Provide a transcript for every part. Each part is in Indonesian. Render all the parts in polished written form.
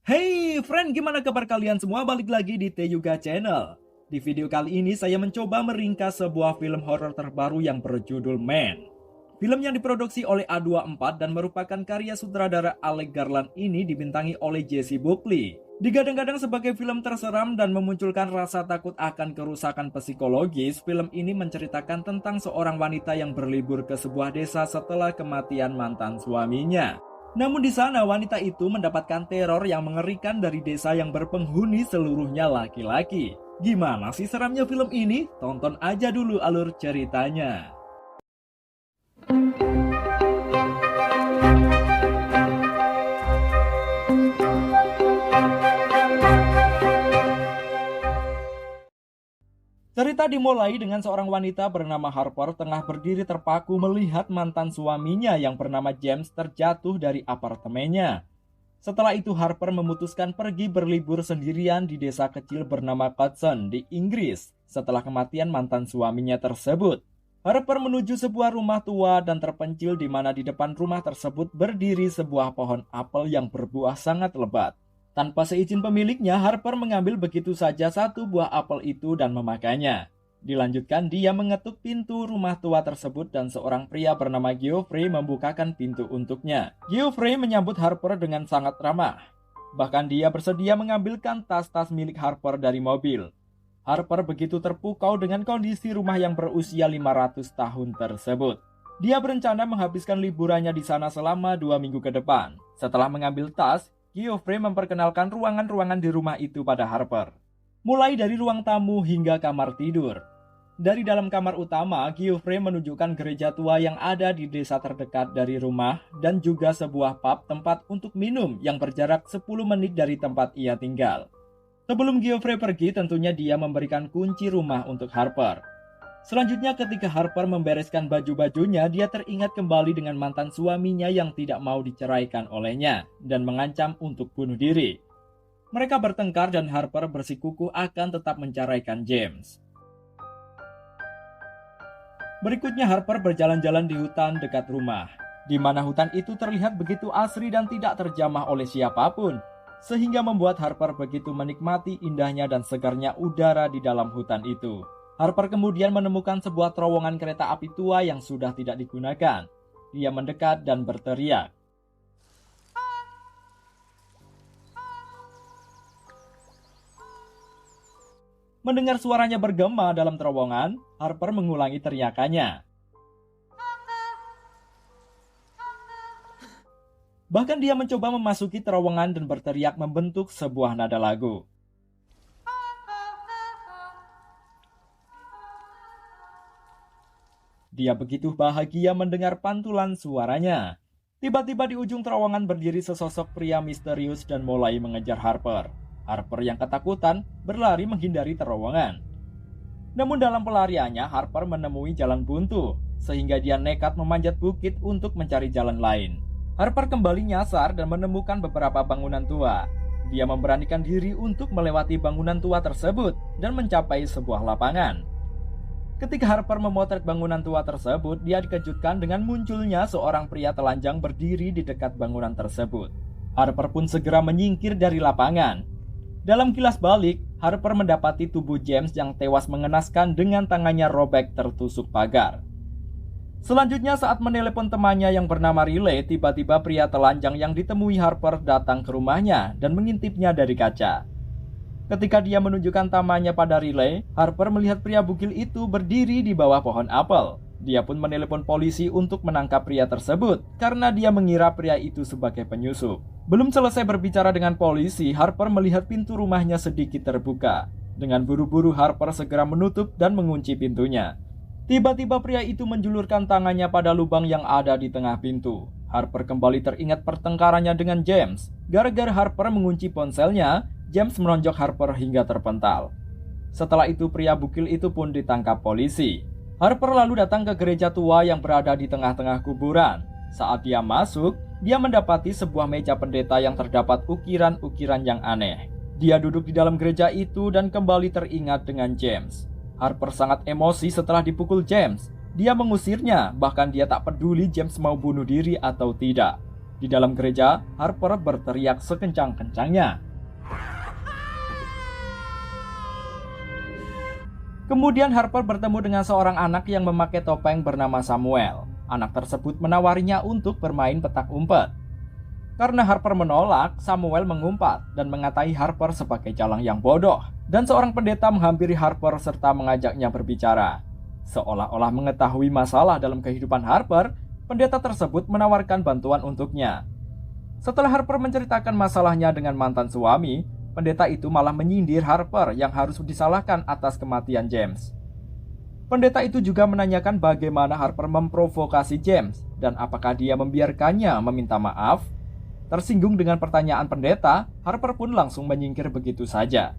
Hey friend, gimana kabar kalian semua? Balik lagi di Teyuga Channel. Di video kali ini saya mencoba meringkas sebuah film horor terbaru yang berjudul Man. Film yang diproduksi oleh A24 dan merupakan karya sutradara Alec Garland ini dibintangi oleh Jessie Buckley. Digadang-gadang sebagai film terseram dan memunculkan rasa takut akan kerusakan psikologis, film ini menceritakan tentang seorang wanita yang berlibur ke sebuah desa setelah kematian mantan suaminya. Namun di sana wanita itu mendapatkan teror yang mengerikan dari desa yang berpenghuni seluruhnya laki-laki. Gimana sih seramnya film ini? Tonton aja dulu alur ceritanya. Cerita dimulai dengan seorang wanita bernama Harper tengah berdiri terpaku melihat mantan suaminya yang bernama James terjatuh dari apartemennya. Setelah itu Harper memutuskan pergi berlibur sendirian di desa kecil bernama Cotson di Inggris setelah kematian mantan suaminya tersebut. Harper menuju sebuah rumah tua dan terpencil di mana di depan rumah tersebut berdiri sebuah pohon apel yang berbuah sangat lebat. Tanpa seizin pemiliknya, Harper mengambil begitu saja satu buah apel itu dan memakannya. Dilanjutkan, dia mengetuk pintu rumah tua tersebut dan seorang pria bernama Geoffrey membukakan pintu untuknya. Geoffrey menyambut Harper dengan sangat ramah. Bahkan dia bersedia mengambilkan tas-tas milik Harper dari mobil. Harper begitu terpukau dengan kondisi rumah yang berusia 500 tahun tersebut. Dia berencana menghabiskan liburannya di sana selama 2 minggu ke depan. Setelah mengambil tas, Geoffrey memperkenalkan ruangan-ruangan di rumah itu pada Harper. Mulai dari ruang tamu hingga kamar tidur. Dari dalam kamar utama, Geoffrey menunjukkan gereja tua yang ada di desa terdekat dari rumah dan juga sebuah pub tempat untuk minum yang berjarak 10 menit dari tempat ia tinggal. Sebelum Geoffrey pergi, tentunya dia memberikan kunci rumah untuk Harper. Selanjutnya ketika Harper membereskan baju-bajunya, dia teringat kembali dengan mantan suaminya yang tidak mau diceraikan olehnya dan mengancam untuk bunuh diri. Mereka bertengkar dan Harper bersikukuh akan tetap menceraikan James. Berikutnya Harper berjalan-jalan di hutan dekat rumah, di mana hutan itu terlihat begitu asri dan tidak terjamah oleh siapapun, sehingga membuat Harper begitu menikmati indahnya dan segarnya udara di dalam hutan itu. Harper kemudian menemukan sebuah terowongan kereta api tua yang sudah tidak digunakan. Dia mendekat dan berteriak. Mendengar suaranya bergema dalam terowongan, Harper mengulangi teriakannya. Bahkan dia mencoba memasuki terowongan dan berteriak membentuk sebuah nada lagu. Dia begitu bahagia mendengar pantulan suaranya. Tiba-tiba di ujung terowongan berdiri sesosok pria misterius dan mulai mengejar Harper. Harper yang ketakutan berlari menghindari terowongan. Namun dalam pelariannya Harper menemui jalan buntu, sehingga dia nekat memanjat bukit untuk mencari jalan lain. Harper kembali nyasar dan menemukan beberapa bangunan tua. Dia memberanikan diri untuk melewati bangunan tua tersebut dan mencapai sebuah lapangan. Ketika Harper memotret bangunan tua tersebut, dia dikejutkan dengan munculnya seorang pria telanjang berdiri di dekat bangunan tersebut. Harper pun segera menyingkir dari lapangan. Dalam kilas balik, Harper mendapati tubuh James yang tewas mengenaskan dengan tangannya robek tertusuk pagar. Selanjutnya saat menelepon temannya yang bernama Riley, tiba-tiba pria telanjang yang ditemui Harper datang ke rumahnya dan mengintipnya dari kaca. Ketika dia menunjukkan tamanya pada Riley, Harper melihat pria bugil itu berdiri di bawah pohon apel. Dia pun menelepon polisi untuk menangkap pria tersebut karena dia mengira pria itu sebagai penyusup. Belum selesai berbicara dengan polisi, Harper melihat pintu rumahnya sedikit terbuka. Dengan buru-buru Harper segera menutup dan mengunci pintunya. Tiba-tiba pria itu menjulurkan tangannya pada lubang yang ada di tengah pintu. Harper kembali teringat pertengkarannya dengan James. Gara-gara Harper mengunci ponselnya, James menonjok Harper hingga terpental. Setelah itu pria bugil itu pun ditangkap polisi. Harper lalu datang ke gereja tua yang berada di tengah-tengah kuburan. Saat dia masuk, dia mendapati sebuah meja pendeta yang terdapat ukiran-ukiran yang aneh. Dia duduk di dalam gereja itu dan kembali teringat dengan James. Harper sangat emosi setelah dipukul James. Dia mengusirnya, bahkan dia tak peduli James mau bunuh diri atau tidak. Di dalam gereja, Harper berteriak sekencang-kencangnya. Kemudian Harper bertemu dengan seorang anak yang memakai topeng bernama Samuel. Anak tersebut menawarinya untuk bermain petak umpet. Karena Harper menolak, Samuel mengumpat dan mengatai Harper sebagai jalang yang bodoh. Dan seorang pendeta menghampiri Harper serta mengajaknya berbicara. Seolah-olah mengetahui masalah dalam kehidupan Harper, pendeta tersebut menawarkan bantuan untuknya. Setelah Harper menceritakan masalahnya dengan mantan suami, pendeta itu malah menyindir Harper yang harus disalahkan atas kematian James. Pendeta itu juga menanyakan bagaimana Harper memprovokasi James dan apakah dia membiarkannya meminta maaf. Tersinggung dengan pertanyaan pendeta, Harper pun langsung menyingkir begitu saja.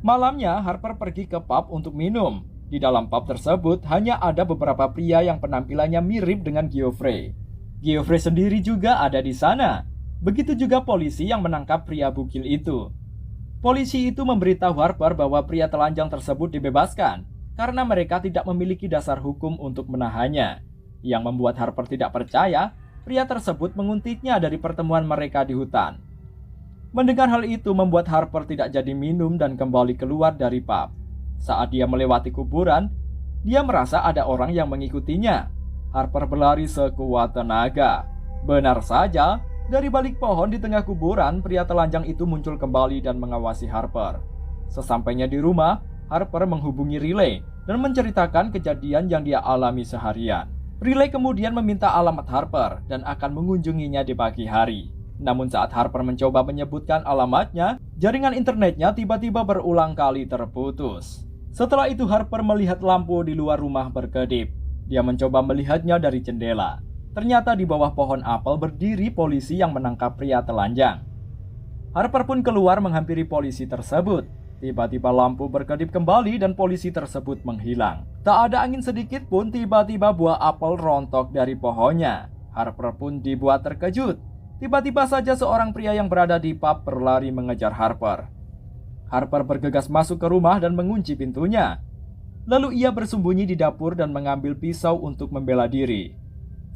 Malamnya, Harper pergi ke pub untuk minum. Di dalam pub tersebut hanya ada beberapa pria yang penampilannya mirip dengan Geoffrey. Geoffrey sendiri juga ada di sana. Begitu juga polisi yang menangkap pria bugil itu. Polisi itu memberitahu Harper bahwa pria telanjang tersebut dibebaskan karena mereka tidak memiliki dasar hukum untuk menahannya. Yang membuat Harper tidak percaya, pria tersebut menguntitnya dari pertemuan mereka di hutan. Mendengar hal itu membuat Harper tidak jadi minum dan kembali keluar dari pub. Saat dia melewati kuburan, dia merasa ada orang yang mengikutinya. Harper berlari sekuat tenaga. Benar saja, dari balik pohon di tengah kuburan, pria telanjang itu muncul kembali dan mengawasi Harper. Sesampainya di rumah, Harper menghubungi Riley dan menceritakan kejadian yang dia alami seharian. Riley kemudian meminta alamat Harper dan akan mengunjunginya di pagi hari. Namun saat Harper mencoba menyebutkan alamatnya, jaringan internetnya tiba-tiba berulang kali terputus. Setelah itu Harper melihat lampu di luar rumah berkedip. Dia mencoba melihatnya dari jendela. Ternyata di bawah pohon apel berdiri polisi yang menangkap pria telanjang. Harper pun keluar menghampiri polisi tersebut. Tiba-tiba lampu berkedip kembali dan polisi tersebut menghilang. Tak ada angin sedikit pun, tiba-tiba buah apel rontok dari pohonnya. Harper pun dibuat terkejut. Tiba-tiba saja seorang pria yang berada di pub berlari mengejar Harper. Harper bergegas masuk ke rumah dan mengunci pintunya. Lalu ia bersembunyi di dapur dan mengambil pisau untuk membela diri.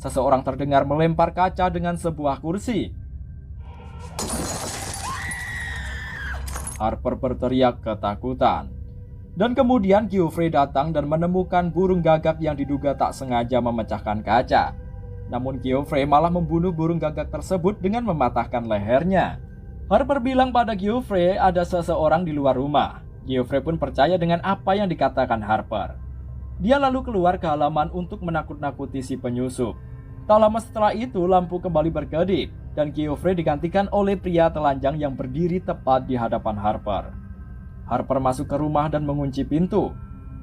Seseorang terdengar melempar kaca dengan sebuah kursi. Harper berteriak ketakutan. Dan kemudian Geoffrey datang dan menemukan burung gagak yang diduga tak sengaja memecahkan kaca. Namun Geoffrey malah membunuh burung gagak tersebut dengan mematahkan lehernya. Harper bilang pada Geoffrey ada seseorang di luar rumah. Geoffrey pun percaya dengan apa yang dikatakan Harper. Dia lalu keluar ke halaman untuk menakut-nakuti si penyusup. Tak lama setelah itu lampu kembali berkedip dan Geoffrey digantikan oleh pria telanjang yang berdiri tepat di hadapan Harper. Harper masuk ke rumah dan mengunci pintu.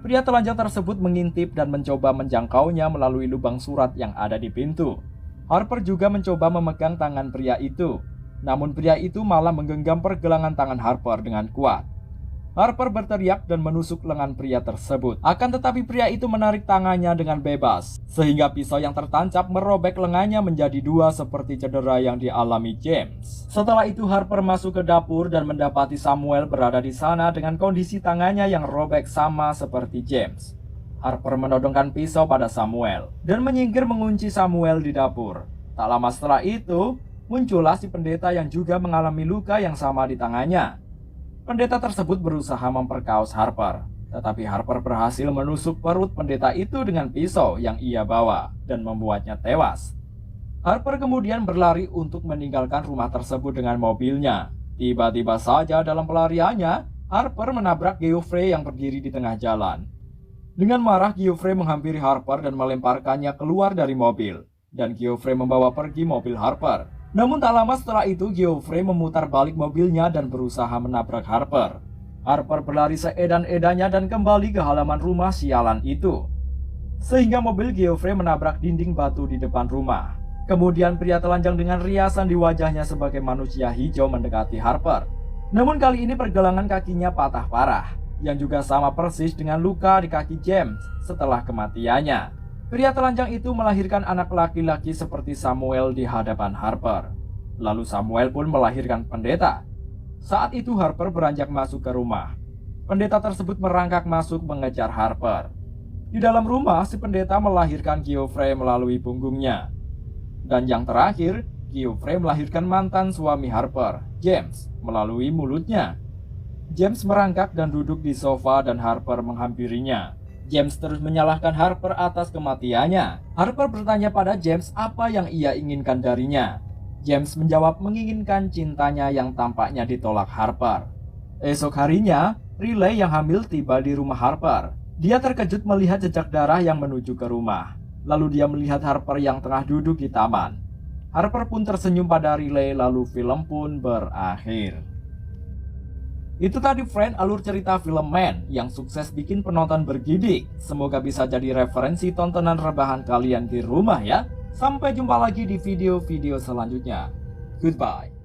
Pria telanjang tersebut mengintip dan mencoba menjangkaunya melalui lubang surat yang ada di pintu. Harper juga mencoba memegang tangan pria itu. Namun pria itu malah menggenggam pergelangan tangan Harper dengan kuat. Harper berteriak dan menusuk lengan pria tersebut. Akan tetapi pria itu menarik tangannya dengan bebas, sehingga pisau yang tertancap merobek lengannya menjadi dua seperti cedera yang dialami James. Setelah itu Harper masuk ke dapur dan mendapati Samuel berada di sana dengan kondisi tangannya yang robek sama seperti James. Harper menodongkan pisau pada Samuel dan menyingkir mengunci Samuel di dapur. Tak lama setelah itu, muncullah si pendeta yang juga mengalami luka yang sama di tangannya. Pendeta tersebut berusaha memperkaos Harper, tetapi Harper berhasil menusuk perut pendeta itu dengan pisau yang ia bawa dan membuatnya tewas. Harper kemudian berlari untuk meninggalkan rumah tersebut dengan mobilnya. Tiba-tiba saja dalam pelariannya, Harper menabrak Geoffrey yang berdiri di tengah jalan. Dengan marah, Geoffrey menghampiri Harper dan melemparkannya keluar dari mobil, dan Geoffrey membawa pergi mobil Harper. Namun tak lama setelah itu Geoffrey memutar balik mobilnya dan berusaha menabrak Harper. Harper berlari seedan-edannya dan kembali ke halaman rumah sialan itu, sehingga mobil Geoffrey menabrak dinding batu di depan rumah. Kemudian pria telanjang dengan riasan di wajahnya sebagai manusia hijau mendekati Harper. Namun kali ini pergelangan kakinya patah parah, yang juga sama persis dengan luka di kaki James setelah kematiannya. Pria telanjang itu melahirkan anak laki-laki seperti Samuel di hadapan Harper. Lalu Samuel pun melahirkan pendeta. Saat itu Harper beranjak masuk ke rumah. Pendeta tersebut merangkak masuk mengejar Harper. Di dalam rumah, si pendeta melahirkan Geoffrey melalui punggungnya. Dan yang terakhir, Geoffrey melahirkan mantan suami Harper, James, melalui mulutnya. James merangkak dan duduk di sofa dan Harper menghampirinya. James terus menyalahkan Harper atas kematiannya. Harper bertanya pada James apa yang ia inginkan darinya. James menjawab menginginkan cintanya yang tampaknya ditolak Harper. Esok harinya, Riley yang hamil tiba di rumah Harper. Dia terkejut melihat jejak darah yang menuju ke rumah. Lalu dia melihat Harper yang tengah duduk di taman. Harper pun tersenyum pada Riley, lalu film pun berakhir. Itu tadi friend alur cerita film Man yang sukses bikin penonton bergidik. Semoga bisa jadi referensi tontonan rebahan kalian di rumah ya. Sampai jumpa lagi di video-video selanjutnya. Goodbye.